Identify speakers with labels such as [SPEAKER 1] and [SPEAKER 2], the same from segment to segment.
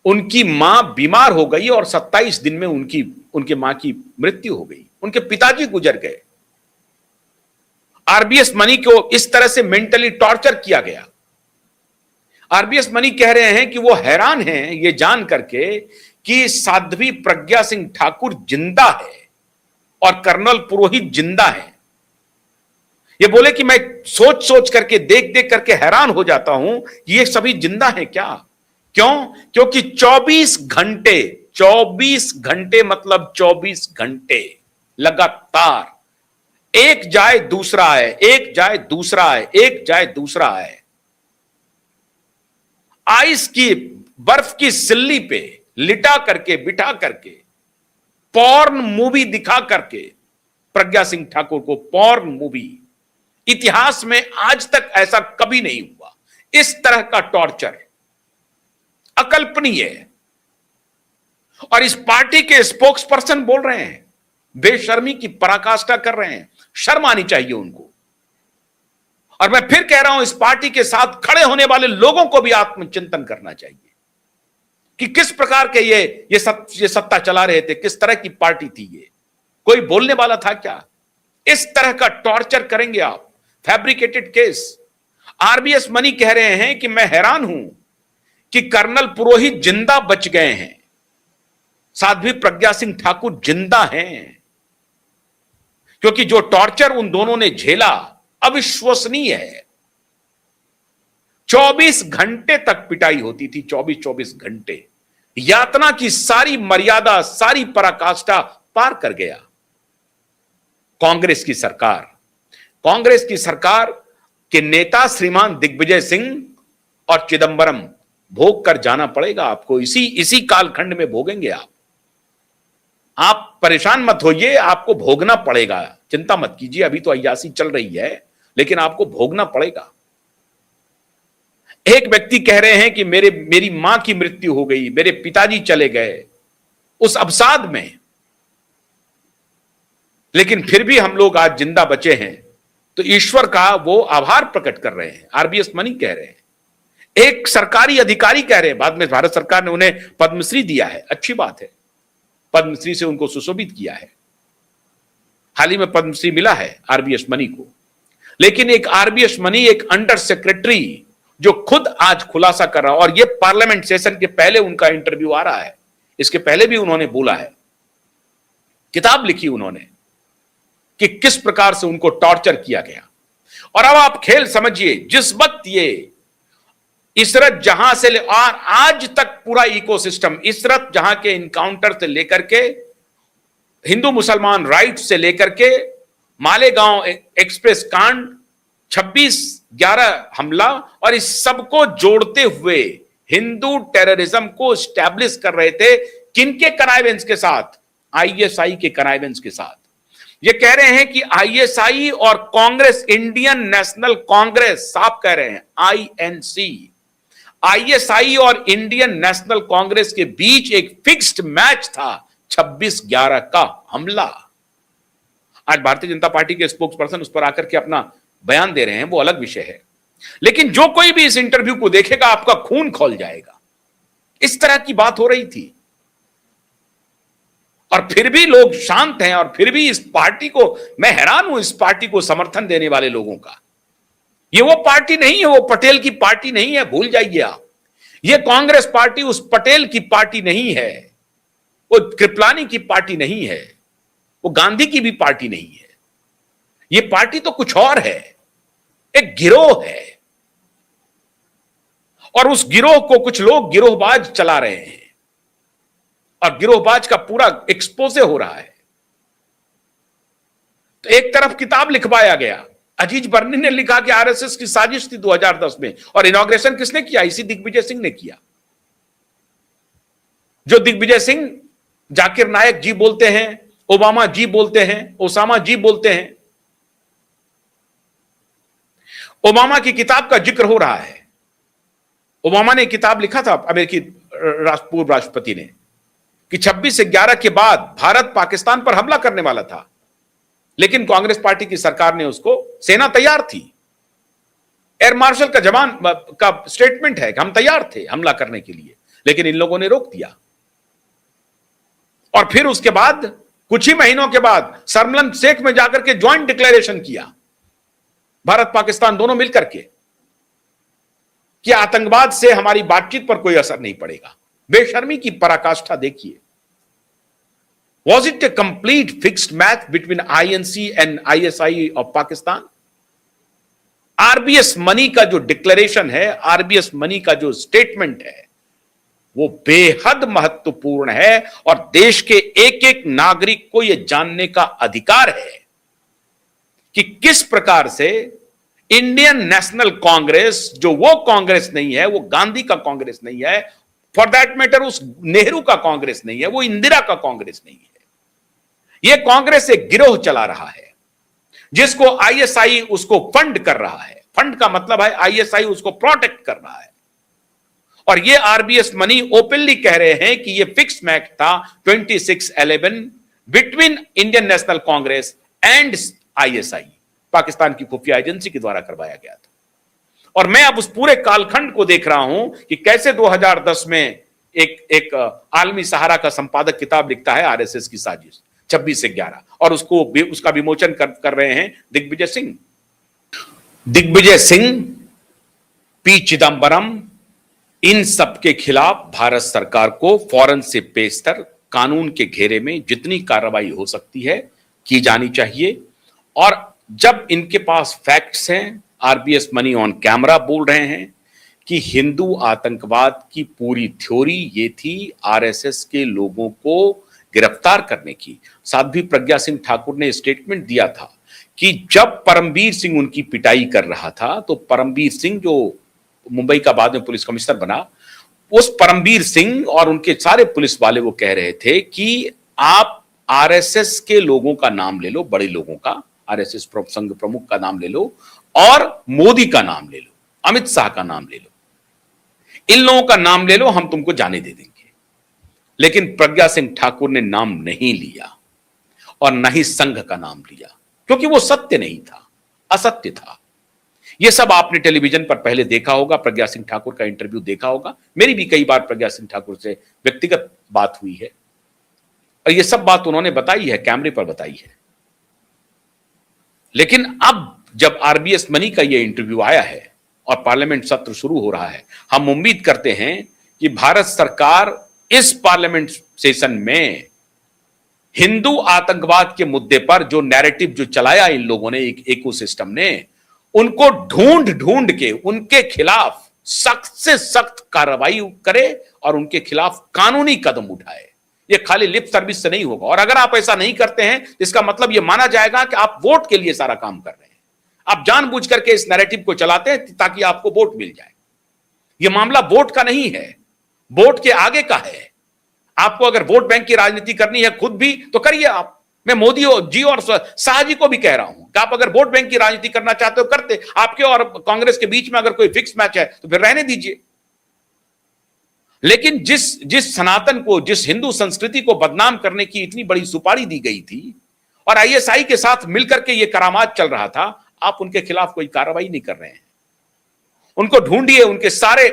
[SPEAKER 1] उनकी मां बीमार हो गई और 27 दिन में उनके मां की मृत्यु हो गई, उनके पिताजी गुजर गए। आरबीएस मनी को इस तरह से मेंटली टॉर्चर किया गया। आरबीएस मनी कह रहे हैं कि वो हैरान हैं ये जान करके कि साध्वी प्रज्ञा सिंह ठाकुर जिंदा है और कर्नल पुरोहित जिंदा है। ये बोले कि मैं सोच सोच करके, देख देख करके हैरान हो जाता हूं कि ये सभी जिंदा हैं क्या। क्यों? क्योंकि 24 घंटे मतलब 24 घंटे लगातार एक जाए दूसरा आए, एक जाए दूसरा आए, एक जाए दूसरा आए। आइस की, बर्फ की सिल्ली पे लिटा करके, बिठा करके, पॉर्न मूवी दिखा करके प्रज्ञा सिंह ठाकुर को, पॉर्न मूवी, इतिहास में आज तक ऐसा कभी नहीं हुआ। इस तरह का टॉर्चर अकल्पनीय है। और इस पार्टी के स्पोक्स पर्सन बोल रहे हैं, बेशर्मी की पराकाष्ठा कर रहे हैं। शर्म आनी चाहिए उनको। और मैं फिर कह रहा हूं, इस पार्टी के साथ खड़े होने वाले लोगों को भी आत्मचिंतन करना चाहिए कि किस प्रकार के ये सत्ता चला रहे थे, किस तरह की पार्टी थी ये। कोई बोलने वाला था क्या? इस तरह का टॉर्चर करेंगे आप, फैब्रिकेटेड केस। आरबीएस मनी कह रहे हैं कि मैं हैरान हूं कि कर्नल पुरोहित जिंदा बच गए हैं, साध्वी प्रज्ञा सिंह ठाकुर जिंदा हैं, क्योंकि जो टॉर्चर उन दोनों ने झेला अविश्वसनीय है। 24 घंटे तक पिटाई होती थी, 24 के यातना की सारी मर्यादा, सारी पराकाष्ठा पार कर गया कांग्रेस की सरकार के नेता श्रीमान दिग्विजय सिंह और चिदंबरम भोग कर जाना पड़ेगा आपको। इसी कालखंड में भोगेंगे आप परेशान मत होइए, आपको भोगना पड़ेगा, चिंता मत कीजिए। अभी तो अय्यासी चल रही है, लेकिन आपको भोगना पड़ेगा। एक व्यक्ति कह रहे हैं कि मेरी मां की मृत्यु हो गई, मेरे पिताजी चले गए उस अवसाद में, लेकिन फिर भी हम लोग आज जिंदा बचे हैं, तो ईश्वर का वो आभार प्रकट कर रहे हैं। आरबीएस मनी कह रहे हैं, एक सरकारी अधिकारी कह रहे हैं। बाद में भारत सरकार ने उन्हें पद्मश्री दिया है, अच्छी बात है, पद्मश्री से उनको सुशोभित किया है। हाल ही में पद्मश्री मिला है आरबीएस मनी को। लेकिन एक आरबीएस मनी, एक अंडर सेक्रेटरी जो खुद आज खुलासा कर रहा है, और ये पार्लियामेंट सेशन के पहले उनका इंटरव्यू आ रहा है, इसके पहले भी उन्होंने बोला है, किताब लिखी उन्होंने कि किस प्रकार से उनको टॉर्चर किया गया। और अब आप खेल समझिए, जिस वक्त ये इशरत जहां से और आज तक पूरा इकोसिस्टम, इशरत जहां के इनकाउंटर से लेकर के हिंदू मुसलमान राइट से लेकर के मालेगांव एक्सप्रेस कांड, 26/11 हमला, और इस सबको जोड़ते हुए हिंदू टेररिज्म को स्टैब्लिश कर रहे थे। किनके कनाइवेंस के साथ? आईएसआई के कनाइवेंस के साथ। ये कह रहे हैं कि आईएसआई और कांग्रेस, इंडियन नेशनल कांग्रेस, साफ कह रहे हैं आईएनसी, आईएसआई और इंडियन नेशनल कांग्रेस के बीच एक फिक्स्ड मैच था 26/11 का हमला। आज भारतीय जनता पार्टी के स्पोक्स पर्सन उस पर आकर के अपना बयान दे रहे हैं, वो अलग विषय है। लेकिन जो कोई भी इस इंटरव्यू को देखेगा, आपका खून खौल जाएगा। इस तरह की बात हो रही थी, और फिर भी लोग शांत हैं। और फिर भी इस पार्टी को, मैं हैरान हूं इस पार्टी को समर्थन देने वाले लोगों का। ये वो पार्टी नहीं है, वो पटेल की पार्टी नहीं है, भूल जाइए आप। ये कांग्रेस पार्टी उस पटेल की पार्टी नहीं है, वो कृपलानी की पार्टी नहीं है, वो गांधी की भी पार्टी नहीं है। ये पार्टी तो कुछ और है, एक गिरोह है, और उस गिरोह को कुछ लोग गिरोहबाज चला रहे हैं, और गिरोहबाज का पूरा एक्सपोजे हो रहा है। तो एक तरफ किताब लिखवाया गया, अजीज बर्नी ने लिखा कि आरएसएस की साजिश थी 2010 में, और इनॉग्रेशन किसने किया? इसी दिग्विजय सिंह ने किया। जो दिग्विजय सिंह जाकिर नायक जी बोलते हैं, ओबामा जी बोलते हैं, ओसामा जी बोलते हैं। ओबामा की किताब का जिक्र हो रहा है। ओबामा ने किताब लिखा था, अमेरिकी पूर्व राष्ट्रपति ने, कि 26/11 के बाद भारत पाकिस्तान पर हमला करने वाला था, लेकिन कांग्रेस पार्टी की सरकार ने उसको, सेना तैयार थी, एयर मार्शल का जवान का स्टेटमेंट है कि हम तैयार थे हमला करने के लिए, लेकिन इन लोगों ने रोक दिया। और फिर उसके बाद कुछ ही महीनों के बाद सरमलन शेख में जाकर के ज्वाइंट डिक्लेरेशन किया भारत पाकिस्तान दोनों मिलकर के कि आतंकवाद से हमारी बातचीत पर कोई असर नहीं पड़ेगा। बेशर्मी की पराकाष्ठा देखिए। Was it a complete fixed match between INC and ISI of Pakistan? RBS money का जो डिक्लेरेशन है, आरबीएस मनी का जो स्टेटमेंट है, वो बेहद महत्वपूर्ण है और देश के एक एक नागरिक को यह जानने का अधिकार है कि किस प्रकार से इंडियन नेशनल कांग्रेस, जो वो कांग्रेस नहीं है, वो गांधी का कांग्रेस नहीं है, फॉर दैट मैटर उस नेहरू का कांग्रेस नहीं है, वो इंदिरा का कांग्रेस नहीं है, यह कांग्रेस एक गिरोह चला रहा है जिसको आईएसआई उसको फंड कर रहा है। फंड का मतलब है आईएसआई उसको प्रोटेक्ट कर रहा है। और ये आरबीएस मनी ओपनली कह रहे हैं कि ये फिक्स मैच था 26/11 between Indian national Congress and ISI, Pakistan की खुफिया एजेंसी के द्वारा करवाया गया था। और मैं अब उस पूरे कालखंड को देख रहा हूं कि कैसे 2010 में एक आलमी सहारा का संपादक किताब लिखता है आरएसएस की साजिश 26/11 और उसका विमोचन कर रहे हैं दिग्विजय सिंह। दिग्विजय सिंह, पी चिदंबरम, इन सबके खिलाफ भारत सरकार को फौरन से पेशतर कानून के घेरे में जितनी कार्रवाई हो सकती है की जानी चाहिए। और जब इनके पास फैक्ट्स हैं, आरबीएस मनी ऑन कैमरा बोल रहे हैं कि हिंदू आतंकवाद की पूरी थ्योरी ये थी आरएसएस के लोगों को गिरफ्तार करने की। साध्वी प्रज्ञा सिंह ठाकुर ने स्टेटमेंट दिया था कि जब परमवीर सिंह उनकी पिटाई कर रहा था तो परमवीर सिंह, जो मुंबई का बाद में पुलिस कमिश्नर बना, उस परमवीर सिंह और उनके सारे पुलिस वाले वो कह रहे थे कि आप आरएसएस के लोगों का नाम ले लो, बड़े लोगों का, आरएसएस संघ प्रमुख का नाम ले लो और मोदी का नाम ले लो, अमित शाह का नाम ले लो, इन लोगों का नाम ले लो, हम तुमको जाने दे देंगे। लेकिन प्रज्ञा सिंह ठाकुर ने नाम नहीं लिया और न ही संघ का नाम लिया, क्योंकि वो सत्य नहीं था, असत्य था। ये सब आपने टेलीविजन पर पहले देखा होगा, प्रज्ञा सिंह ठाकुर का इंटरव्यू देखा होगा। मेरी भी कई बार प्रज्ञा सिंह ठाकुर से व्यक्तिगत बात हुई है और ये सब बात उन्होंने बताई है, कैमरे पर बताई है। लेकिन अब जब आरबीएस मनी का ये इंटरव्यू आया है और पार्लियामेंट सत्र शुरू हो रहा है, हम उम्मीद करते हैं कि भारत सरकार इस पार्लियामेंट सेशन में हिंदू आतंकवाद के मुद्दे पर जो नैरेटिव जो चलाया इन लोगों ने, एक इकोसिस्टम ने, उनको ढूंढ ढूंढ के उनके खिलाफ सख्त से सख्त कार्रवाई करे और उनके खिलाफ कानूनी कदम उठाए। ये खाली लिप सर्विस से नहीं होगा। और अगर आप ऐसा नहीं करते हैं, इसका मतलब यह माना जाएगा कि आप वोट के लिए सारा काम कर रहे हैं, आप जानबूझ करके इस नैरेटिव को चलाते हैं ताकि आपको वोट मिल जाए। यह मामला वोट का नहीं है, वोट के आगे का है। आपको अगर वोट बैंक की राजनीति करनी है खुद भी, तो करिए आप। मैं मोदी जी और शाह जी को भी कह रहा हूं कि आप अगर वोट बैंक की राजनीति करना चाहते हो, करते। आपके और कांग्रेस के बीच में अगर कोई फिक्स मैच है तो फिर रहने दीजिए। लेकिन जिस सनातन को, जिस हिंदू संस्कृति को बदनाम करने की इतनी बड़ी सुपारी दी गई थी और आईएसआई के साथ मिलकर के यह करामात चल रहा था, आप उनके खिलाफ कोई कार्रवाई नहीं कर रहे हैं। उनको ढूंढिए, उनके सारे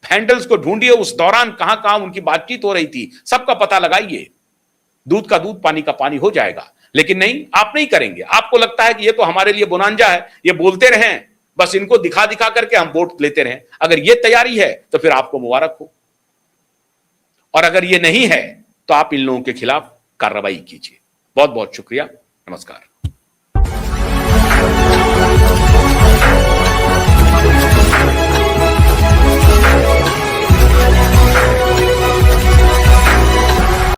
[SPEAKER 1] हैंडल्स को ढूंढिए, उस दौरान कहां कहां उनकी बातचीत हो रही थी, सबका पता लगाइए। दूध का दूध, पानी का पानी हो जाएगा। लेकिन नहीं, आप नहीं करेंगे। आपको लगता है कि ये तो हमारे लिए बोनांजा है, ये बोलते रहें, बस इनको दिखा दिखा करके हम वोट लेते रहें। अगर ये तैयारी है तो फिर आपको मुबारक हो, और अगर ये नहीं है तो आप इन लोगों के खिलाफ कार्रवाई कीजिए। बहुत बहुत शुक्रिया, नमस्कार।